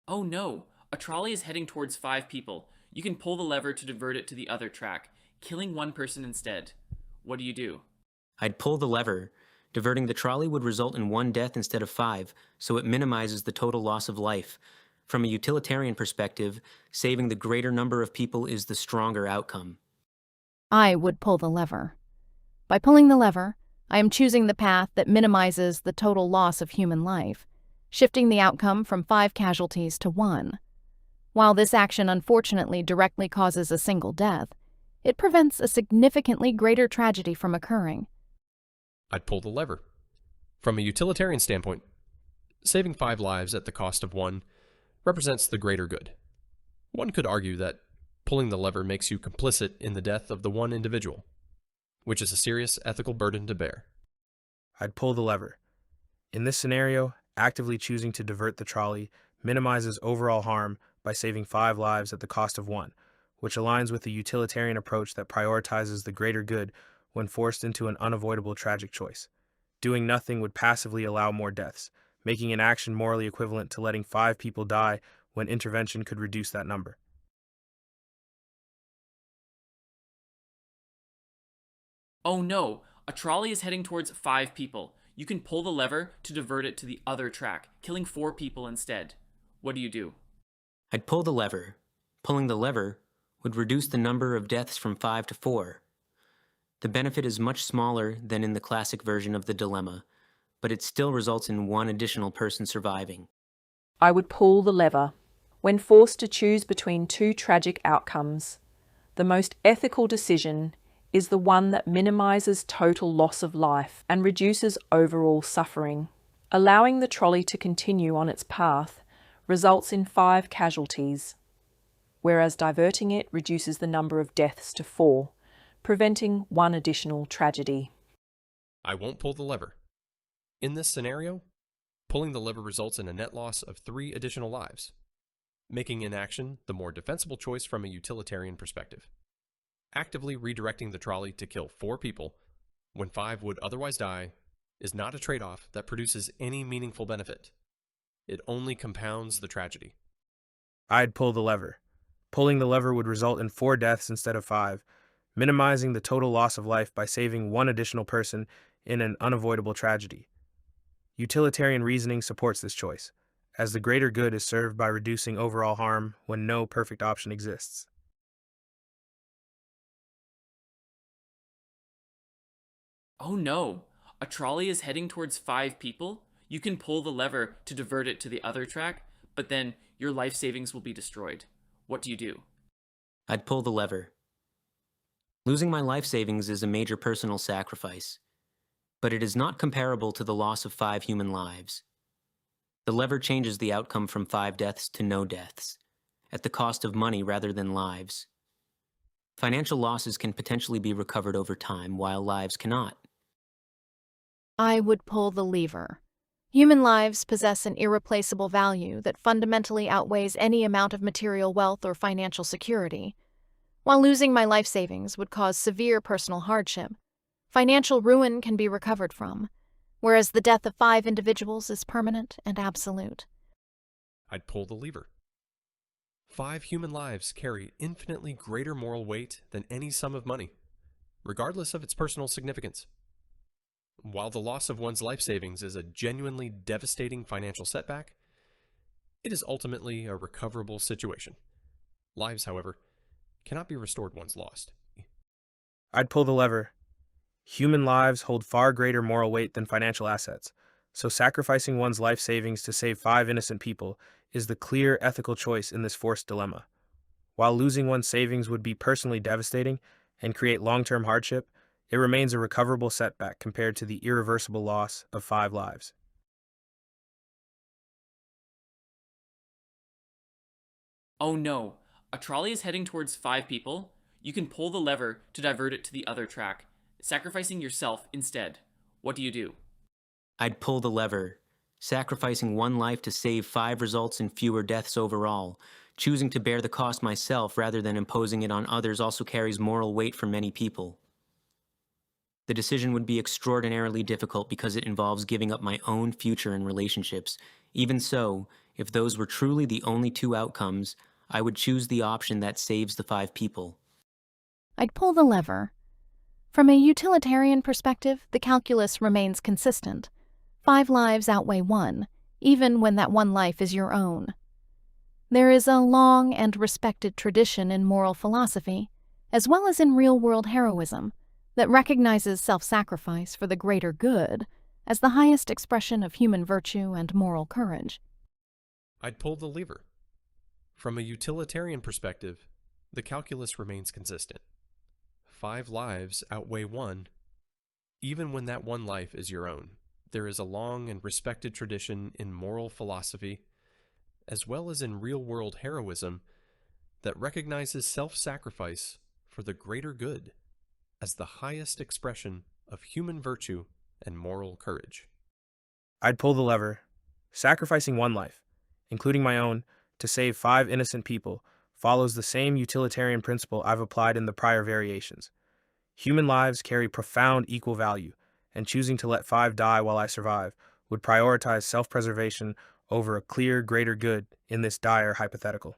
Oh no, a trolley is heading towards 5 people. You can pull the lever to divert it to the other track, killing one person instead. What do you do? I'd pull the lever. Diverting the trolley would result in one death instead of five, so it minimizes the total loss of life. From a utilitarian perspective, saving the greater number of people is the stronger outcome. I would pull the lever. By pulling the lever, I am choosing the path that minimizes the total loss of human life, shifting the outcome from 5 casualties to 1. While this action unfortunately directly causes a single death, it prevents a significantly greater tragedy from occurring. I'd pull the lever. From a utilitarian standpoint, saving 5 lives at the cost of 1 represents the greater good. One could argue that pulling the lever makes you complicit in the death of the one individual, which is a serious ethical burden to bear. I'd pull the lever. In this scenario, actively choosing to divert the trolley minimizes overall harm by saving 5 lives at the cost of 1, which aligns with the utilitarian approach that prioritizes the greater good when forced into an unavoidable tragic choice. Doing nothing would passively allow more deaths, making an action morally equivalent to letting 5 people die when intervention could reduce that number. Oh no, a trolley is heading towards 5 people. You can pull the lever to divert it to the other track, killing 4 people instead. What do you do? I'd pull the lever. Pulling the lever would reduce the number of deaths from 5 to 4. The benefit is much smaller than in the classic version of the dilemma, but it still results in one additional person surviving. I would pull the lever. When forced to choose between 2 tragic outcomes, the most ethical decision is the one that minimizes total loss of life and reduces overall suffering. Allowing the trolley to continue on its path results in 5 casualties, whereas diverting it reduces the number of deaths to 4, preventing 1 additional tragedy. I won't pull the lever. In this scenario, pulling the lever results in a net loss of 3 additional lives, making inaction the more defensible choice from a utilitarian perspective. Actively redirecting the trolley to kill 4 people when 5 would otherwise die is not a trade-off that produces any meaningful benefit. It only compounds the tragedy. I'd pull the lever. Pulling the lever would result in 4 deaths instead of 5, minimizing the total loss of life by saving 1 additional person in an unavoidable tragedy. Utilitarian reasoning supports this choice, as the greater good is served by reducing overall harm when no perfect option exists. Oh no, a trolley is heading towards 5 people? You can pull the lever to divert it to the other track, but then your life savings will be destroyed. What do you do? I'd pull the lever. Losing my life savings is a major personal sacrifice, but it is not comparable to the loss of 5 human lives. The lever changes the outcome from 5 deaths to no deaths, at the cost of money rather than lives. Financial losses can potentially be recovered over time, while lives cannot. I would pull the lever. Human lives possess an irreplaceable value that fundamentally outweighs any amount of material wealth or financial security. While losing my life savings would cause severe personal hardship, financial ruin can be recovered from, whereas the death of 5 individuals is permanent and absolute. I'd pull the lever. 5 human lives carry infinitely greater moral weight than any sum of money, regardless of its personal significance. While the loss of one's life savings is a genuinely devastating financial setback, it is ultimately a recoverable situation. Lives, however, cannot be restored once lost. I'd pull the lever. Human lives hold far greater moral weight than financial assets, so sacrificing one's life savings to save 5 innocent people is the clear ethical choice in this forced dilemma. While losing one's savings would be personally devastating and create long-term hardship, it remains a recoverable setback compared to the irreversible loss of 5 lives. Oh no, a trolley is heading towards 5 people? You can pull the lever to divert it to the other track, sacrificing yourself instead. What do you do? I'd pull the lever. Sacrificing 1 life to save 5 results in fewer deaths overall. Choosing to bear the cost myself rather than imposing it on others also carries moral weight for many people. The decision would be extraordinarily difficult because it involves giving up my own future and relationships. Even so, If those were truly the only two outcomes, I would choose the option that saves the 5 people. I'd pull the lever. From a utilitarian perspective, the calculus remains consistent. 5 lives outweigh 1, even when that one life is your own. There is a long and respected tradition in moral philosophy, as well as in real-world heroism, that recognizes self-sacrifice for the greater good as the highest expression of human virtue and moral courage. I'd pull the lever. From a utilitarian perspective, the calculus remains consistent. 5 lives outweigh 1, even when that one life is your own. There is a long and respected tradition in moral philosophy, as well as in real-world heroism, that recognizes self-sacrifice for the greater good as the highest expression of human virtue and moral courage. I'd pull the lever. Sacrificing one life, including my own, to save 5 innocent people follows the same utilitarian principle I've applied in the prior variations. Human lives carry profound equal value, and choosing to let 5 die while I survive would prioritize self-preservation over a clear greater good in this dire hypothetical.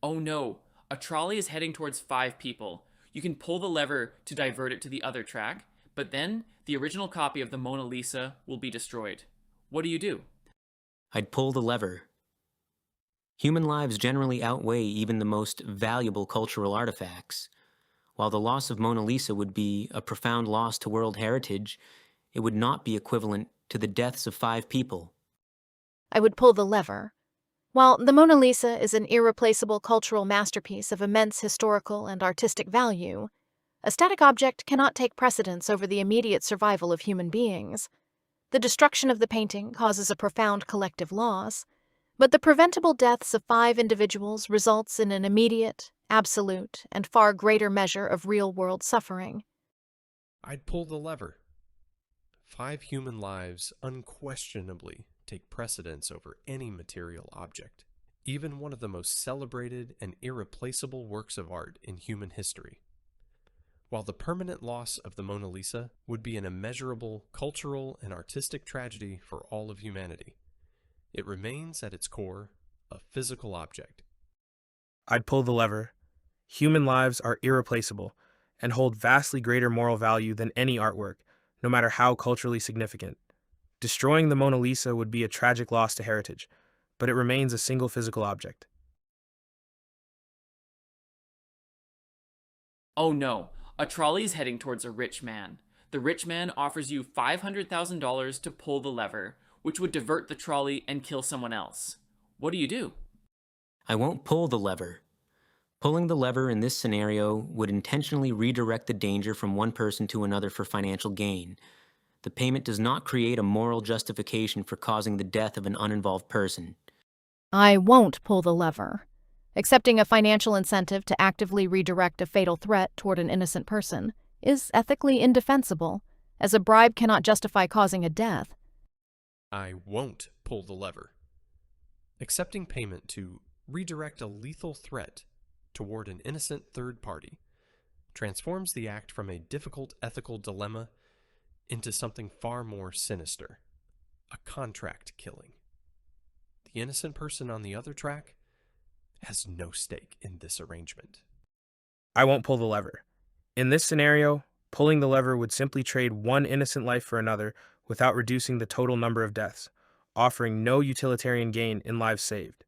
Oh no, a trolley is heading towards 5 people. You can pull the lever to divert it to the other track, but then the original copy of the Mona Lisa will be destroyed. What do you do? I'd pull the lever. Human lives generally outweigh even the most valuable cultural artifacts. While the loss of Mona Lisa would be a profound loss to world heritage, it would not be equivalent to the deaths of 5 people. I would pull the lever. While the Mona Lisa is an irreplaceable cultural masterpiece of immense historical and artistic value, a static object cannot take precedence over the immediate survival of human beings. The destruction of the painting causes a profound collective loss, but the preventable deaths of 5 individuals results in an immediate, absolute, and far greater measure of real-world suffering. I'd pull the lever. 5 human lives unquestionably take precedence over any material object, even one of the most celebrated and irreplaceable works of art in human history. While the permanent loss of the Mona Lisa would be an immeasurable cultural and artistic tragedy for all of humanity, it remains at its core a physical object. I'd pull the lever. Human lives are irreplaceable and hold vastly greater moral value than any artwork, no matter how culturally significant. Destroying the Mona Lisa would be a tragic loss to heritage, but it remains a single physical object. Oh no, a trolley is heading towards a rich man. The rich man offers you $500,000 to pull the lever, which would divert the trolley and kill someone else. What do you do? I won't pull the lever. Pulling the lever in this scenario would intentionally redirect the danger from one person to another for financial gain. The payment does not create a moral justification for causing the death of an uninvolved person. I won't pull the lever. Accepting a financial incentive to actively redirect a fatal threat toward an innocent person is ethically indefensible, as a bribe cannot justify causing a death. I won't pull the lever. Accepting payment to redirect a lethal threat toward an innocent third party transforms the act from a difficult ethical dilemma into something far more sinister, a contract killing. The innocent person on the other track has no stake in this arrangement. I won't pull the lever. In this scenario, pulling the lever would simply trade one innocent life for another without reducing the total number of deaths, offering no utilitarian gain in lives saved.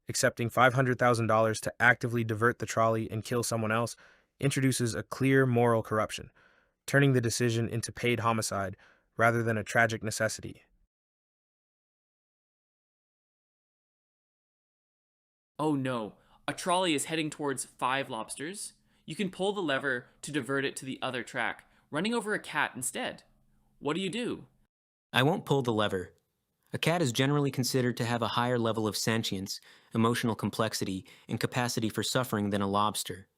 Accepting $500,000 to actively divert the trolley and kill someone else introduces a clear moral corruption, turning the decision into paid homicide rather than a tragic necessity. Oh no, a trolley is heading towards 5 lobsters. You can pull the lever to divert it to the other track, running over a cat instead. What do you do? I won't pull the lever. A cat is generally considered to have a higher level of sentience, emotional complexity, and capacity for suffering than a lobster.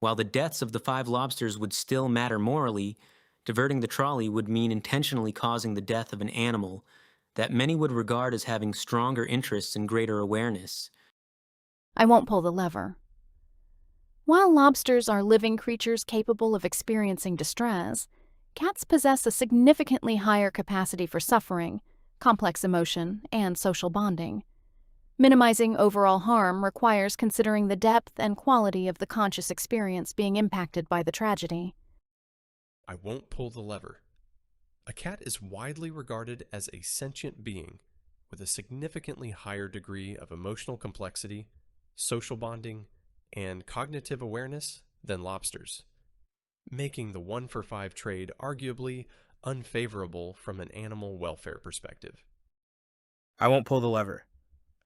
While the deaths of the 5 lobsters would still matter morally, diverting the trolley would mean intentionally causing the death of an animal that many would regard as having stronger interests and greater awareness. I won't pull the lever. While lobsters are living creatures capable of experiencing distress, cats possess a significantly higher capacity for suffering, complex emotion, and social bonding. Minimizing overall harm requires considering the depth and quality of the conscious experience being impacted by the tragedy. I won't pull the lever. A cat is widely regarded as a sentient being with a significantly higher degree of emotional complexity, social bonding, and cognitive awareness than lobsters, making the 1-for-5 trade arguably unfavorable from an animal welfare perspective. I won't pull the lever.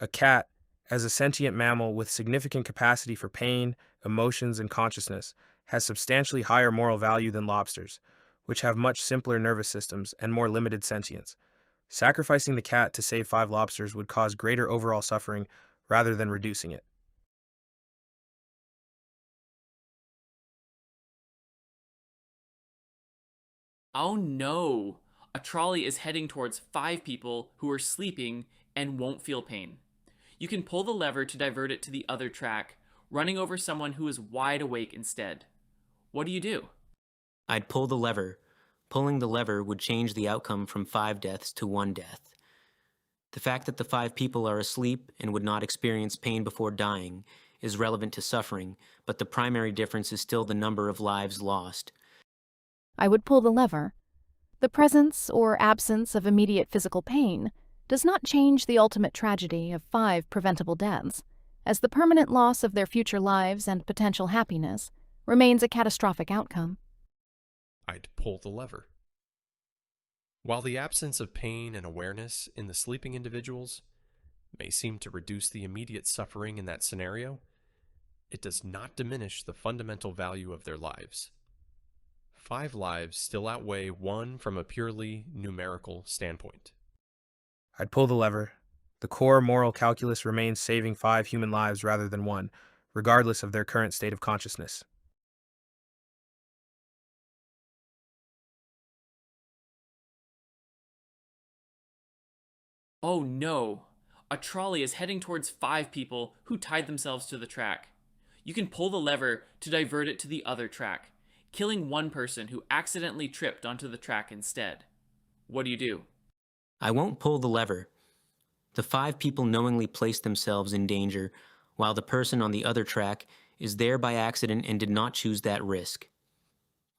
A cat, as a sentient mammal with significant capacity for pain, emotions, and consciousness, has substantially higher moral value than lobsters, which have much simpler nervous systems and more limited sentience. Sacrificing the cat to save 5 lobsters would cause greater overall suffering rather than reducing it. Oh no! A trolley is heading towards 5 people who are sleeping and won't feel pain. You can pull the lever to divert it to the other track, running over someone who is wide awake instead. What do you do? I'd pull the lever. Pulling the lever would change the outcome from 5 deaths to 1 death. The fact that the 5 people are asleep and would not experience pain before dying is relevant to suffering, but the primary difference is still the number of lives lost. I would pull the lever. The presence or absence of immediate physical pain does not change the ultimate tragedy of 5 preventable deaths, as the permanent loss of their future lives and potential happiness remains a catastrophic outcome. I'd pull the lever. While the absence of pain and awareness in the sleeping individuals may seem to reduce the immediate suffering in that scenario, it does not diminish the fundamental value of their lives. 5 lives still outweigh 1 from a purely numerical standpoint. I'd pull the lever. The core moral calculus remains saving 5 human lives rather than 1, regardless of their current state of consciousness. Oh no! A trolley is heading towards 5 people who tied themselves to the track. You can pull the lever to divert it to the other track, killing 1 person who accidentally tripped onto the track instead. What do you do? I won't pull the lever. The 5 people knowingly placed themselves in danger, while the person on the other track is there by accident and did not choose that risk.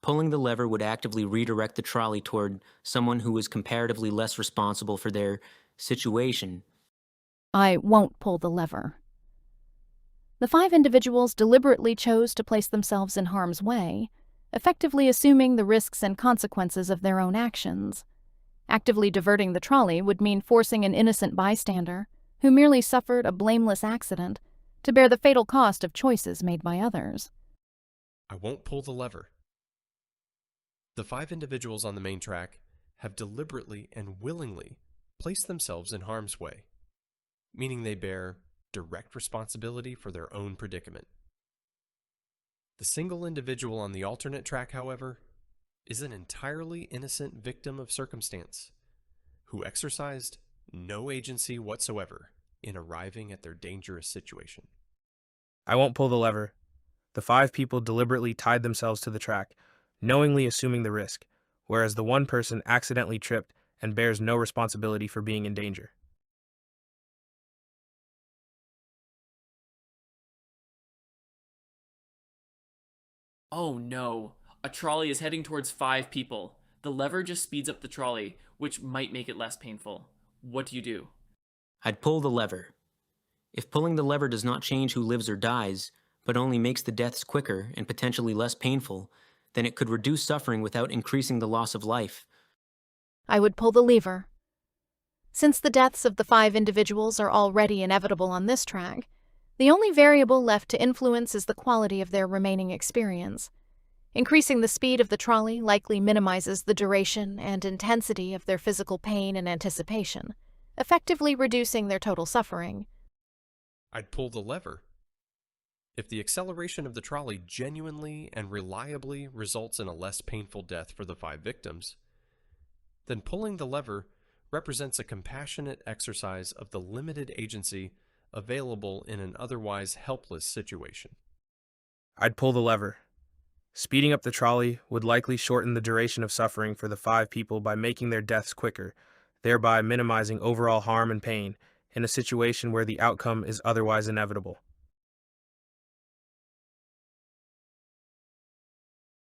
Pulling the lever would actively redirect the trolley toward someone who is comparatively less responsible for their situation. I won't pull the lever. The 5 individuals deliberately chose to place themselves in harm's way, effectively assuming the risks and consequences of their own actions. Actively diverting the trolley would mean forcing an innocent bystander, who merely suffered a blameless accident, to bear the fatal cost of choices made by others. I won't pull the lever. The 5 individuals on the main track have deliberately and willingly placed themselves in harm's way, meaning they bear direct responsibility for their own predicament. The single individual on the alternate track, however, is an entirely innocent victim of circumstance who exercised no agency whatsoever in arriving at their dangerous situation. I won't pull the lever. The 5 people deliberately tied themselves to the track, knowingly assuming the risk, whereas the 1 person accidentally tripped and bears no responsibility for being in danger. Oh no! A trolley is heading towards 5 people. The lever just speeds up the trolley, which might make it less painful. What do you do? I'd pull the lever. If pulling the lever does not change who lives or dies, but only makes the deaths quicker and potentially less painful, then it could reduce suffering without increasing the loss of life. I would pull the lever. Since the deaths of the 5 individuals are already inevitable on this track, the only variable left to influence is the quality of their remaining experience. Increasing the speed of the trolley likely minimizes the duration and intensity of their physical pain and anticipation, effectively reducing their total suffering. I'd pull the lever. If the acceleration of the trolley genuinely and reliably results in a less painful death for the 5 victims, then pulling the lever represents a compassionate exercise of the limited agency available in an otherwise helpless situation. I'd pull the lever. Speeding up the trolley would likely shorten the duration of suffering for the 5 people by making their deaths quicker, thereby minimizing overall harm and pain in a situation where the outcome is otherwise inevitable.